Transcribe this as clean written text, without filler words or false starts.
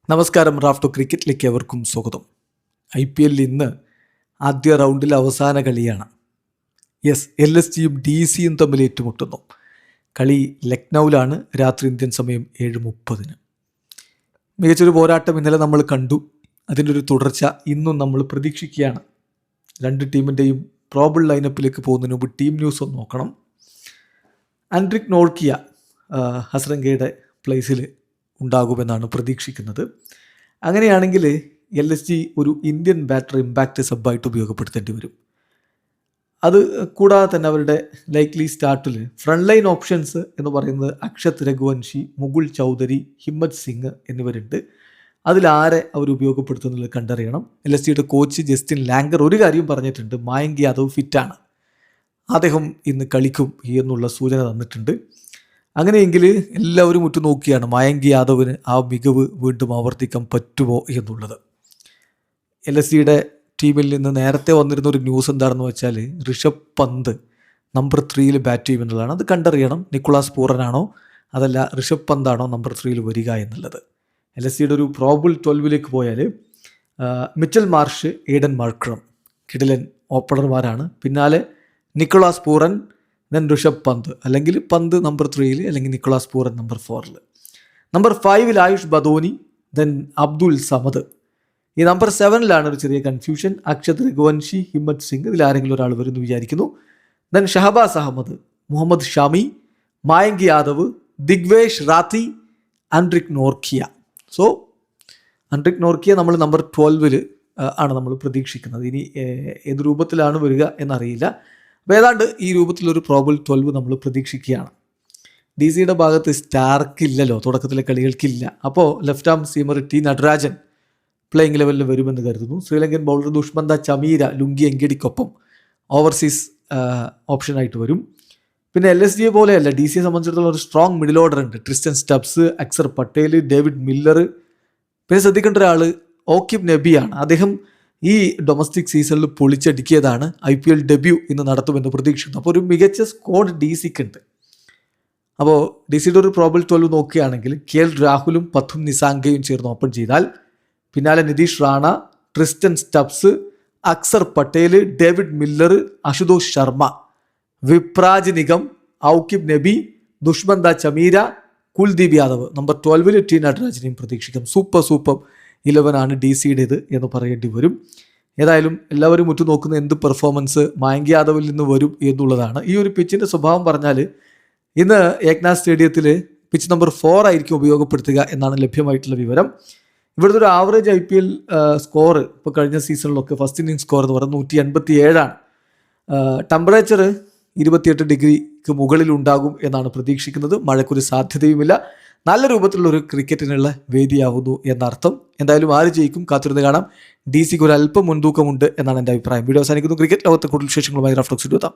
നമസ്കാരം. റാഫ്റ്റോ ക്രിക്കറ്റിലേക്ക് അവർക്കും സ്വാഗതം. IPL ഇന്ന് ആദ്യ റൗണ്ടിൽ അവസാന കളിയാണ്. LSGയും DC തമ്മിൽ ഏറ്റുമുട്ടുന്നു. കളി ലക്നൌവിലാണ്. രാത്രി ഇന്ത്യൻ സമയം 7:30. മികച്ചൊരു പോരാട്ടം ഇന്നലെ നമ്മൾ കണ്ടു. അതിൻ്റെ ഒരു തുടർച്ച ഇന്നും നമ്മൾ പ്രതീക്ഷിക്കുകയാണ്. രണ്ട് ടീമിൻ്റെയും പ്രോബിൾ ലൈനപ്പിലേക്ക് പോകുന്നതിന് മുമ്പ് ടീം ന്യൂസ് ഒന്ന് നോക്കണം. ആൻഡ്രിക് നോർക്കിയ ഹസ്രംഗയുടെ പ്ലേസിൽ ഉണ്ടാകുമെന്നാണ് പ്രതീക്ഷിക്കുന്നത്. അങ്ങനെയാണെങ്കിൽ LSG ഒരു ഇന്ത്യൻ ബാറ്റർ ഇമ്പാക്റ്റ് സബ്ബായിട്ട് ഉപയോഗപ്പെടുത്തേണ്ടി വരും. അത് കൂടാതെ തന്നെ അവരുടെ ലൈക്ലി സ്റ്റാർട്ടിൽ ഫ്രണ്ട് ലൈൻ ഓപ്ഷൻസ് എന്ന് പറയുന്നത് അക്ഷത് രഘുവൻഷി, മുകുൾ ചൗധരി, ഹിമ്മത് സിംഗ് എന്നിവരുണ്ട്. അതിലാരെ അവർ ഉപയോഗപ്പെടുത്തുന്നത് കണ്ടറിയണം. LSGയുടെ കോച്ച് ജസ്റ്റിൻ ലാംഗർ ഒരു കാര്യം പറഞ്ഞിട്ടുണ്ട്: മായങ്ക് യാദവ് ഫിറ്റാണ്, അദ്ദേഹം ഇന്ന് കളിക്കും എന്നുള്ള സൂചന തന്നിട്ടുണ്ട്. അങ്ങനെയെങ്കിൽ എല്ലാവരും ഉറ്റുനോക്കിയാണ് മായങ്ക് യാദവിന് ആ മികവ് വീണ്ടും ആവർത്തിക്കാൻ പറ്റുമോ എന്നുള്ളത്. LSGയുടെ ടീമിൽ നിന്ന് നേരത്തെ വന്നിരുന്ന ഒരു ന്യൂസ് എന്താണെന്ന് വെച്ചാൽ ഋഷഭ് പന്ത് നമ്പർ 3 ബാറ്റ് ചെയ്യുമെന്നുള്ളതാണ്. അത് കണ്ടറിയണം. നിക്കോളാസ് പൂറനാണോ അതല്ല ഋഷഭ് പന്താണോ നമ്പർ 3 വരിക എന്നുള്ളത്. LSGയുടെ ഒരു പ്രോബിൾ 12 പോയാൽ മിച്ചൽ മാർഷ്, ഏഡൻ മാർക്രം കിടിലൻ ഓപ്പണർമാരാണ്. പിന്നാലെ നിക്കോളാസ് പൂറൻ, ദെൻ ഋഷഭ് പന്ത്, അല്ലെങ്കിൽ പന്ത് നമ്പർ 3 അല്ലെങ്കിൽ Nicholas Pooran number 4. Number 5 Ayush Badoni, then Abdul Samad. ഈ നമ്പർ 7 ഒരു ചെറിയ കൺഫ്യൂഷൻ. അക്ഷത് രഘുവൻഷി, ഹിമ്മത് സിംഗ്, ഇതിലാരെങ്കിലും ഒരാൾ വരുമെന്ന് വിചാരിക്കുന്നു. Then Shahbaz Ahmed, Mohammed Shami, Mayank Yadav, Digvesh Rathi, Anrich Nortje. So Anrich Nortje നമ്മൾ നമ്പർ 12 ആണ് നമ്മൾ പ്രതീക്ഷിക്കുന്നത്. ഇനി ഏത് രൂപത്തിലാണ് വരിക എന്നറിയില്ല. അപ്പോൾ ഏതാണ്ട് ഈ രൂപത്തിലൊരു പ്രോബിൾ 12 നമ്മൾ പ്രതീക്ഷിക്കുകയാണ്. DCയുടെ ഭാഗത്ത് സ്റ്റാർക്കില്ലല്ലോ, തുടക്കത്തിലെ കളികൾക്കില്ല. അപ്പോൾ left arm seamer T Natarajan playing ലെവലിൽ വരുമെന്ന് കരുതുന്നു. ശ്രീലങ്കൻ ബൗളർ ദുഷ്മന്ത ചമീര ലുങ്കി എങ്കിടിക്കൊപ്പം ഓവർസീസ് ഓപ്ഷനായിട്ട് വരും. പിന്നെ LSG പോലെയല്ല, DCയെ സംബന്ധിച്ചിടത്തോളം ഒരു സ്ട്രോങ് മിഡിൽ ഓർഡർ ഉണ്ട്. Tristan Stubbs, Axar Patel, David Miller. പിന്നെ ശ്രദ്ധിക്കേണ്ട ഒരാൾ ഓക്കിബ് നബിയാണ്. അദ്ദേഹം ഈ ഡൊമസ്റ്റിക് സീസണിൽ പൊളിച്ചടുക്കിയതാണ്. IPL ഡെബ്യൂ ഇന്ന് നടത്തുമെന്ന് പ്രതീക്ഷിക്കുന്നു. അപ്പോൾ ഒരു മികച്ച സ്ക്വാഡ് DCക്ക് ഉണ്ട്. അപ്പോൾ DCയുടെ ഒരു പ്രോബിൾ 12 നോക്കുകയാണെങ്കിൽ KL രാഹുലും പത്തും നിസാങ്കയും ചേർന്ന് ഓപ്പൺ ചെയ്താൽ പിന്നാലെ Nitish Rana, Tristan Stubbs, Axar Patel, David Miller, Ashutosh Sharma, Vipraj Nigam, Auqib Nabi, Dushmantha Chameera, Kuldeep Yadav. Number 12 T നടരാജനെയും പ്രതീക്ഷിക്കാം. സൂപ്പർ 11 DCയുടേത് എന്ന് പറയേണ്ടി വരും. ഏതായാലും എല്ലാവരും ഉറ്റുനോക്കുന്ന എന്ത് പെർഫോമൻസ് മായങ്ക് യാദവിൽ നിന്ന് വരും എന്നുള്ളതാണ്. ഈ ഒരു പിച്ചിൻ്റെ സ്വഭാവം പറഞ്ഞാൽ ഇന്ന് ഏക്നാഥ് സ്റ്റേഡിയത്തിൽ പിച്ച് നമ്പർ 4 ആയിരിക്കും ഉപയോഗപ്പെടുത്തുക എന്നാണ് ലഭ്യമായിട്ടുള്ള വിവരം. ഇവിടുത്തെ ഒരു ആവറേജ് IPL സ്കോർ ഇപ്പോൾ കഴിഞ്ഞ സീസണിലൊക്കെ ഫസ്റ്റ് ഇന്നിംഗ് സ്കോർ എന്ന് പറയുന്നത് 187. ടെമ്പറേച്ചർ 28 ഡിഗ്രിക്ക് മുകളിൽ ഉണ്ടാകും എന്നാണ് പ്രതീക്ഷിക്കുന്നത്. മഴയ്ക്കൊരു സാധ്യതയുമില്ല. നല്ല രൂപത്തിലുള്ള ഒരു ക്രിക്കറ്റിനുള്ള വേദിയാവുന്നു എന്നർത്ഥം. എന്തായാലും ആര് ജയിക്കും കാത്തിരുന്ന് കാണാം. DCക്ക് ഒരു അല്പം മുൻതൂക്കമുണ്ട് എന്നാണ് എൻ്റെ അഭിപ്രായം. വീഡിയോ അവസാനിക്കുന്നു. ക്രിക്കറ്റ് ലോകത്തെ കൂടുതൽ വിശേഷങ്ങളുമായി റാഫ്റ്റോ എത്താം.